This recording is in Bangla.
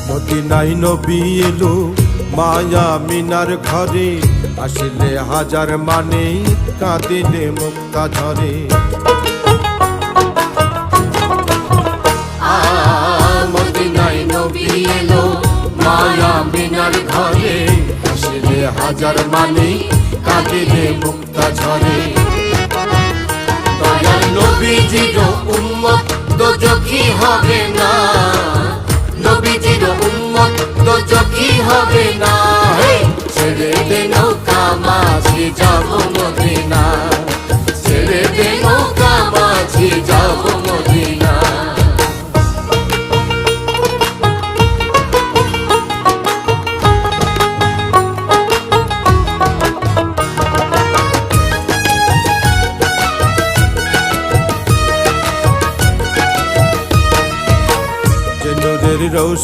মদিনায় নবী এলো মায়া মিনার ঘরে, আসলে হাজার মানে কাঁদিলে মুক্তা ঝরে। মদিনায় নবী এলো মায়া মিনার ঘরে, আসলে হাজার মানে কাঁদিলে মুক্তা ঝরে। দয়াল নবীজির উম্মত দোজখী হবে না, নবীজির উম্মত দোজখী হবে না। ছেড়ে দে নৌকা মাঝি যাব মদিনা, ছেড়ে দে নৌকা মাঝি যাব মদিনা। যে নূরের রৌশনি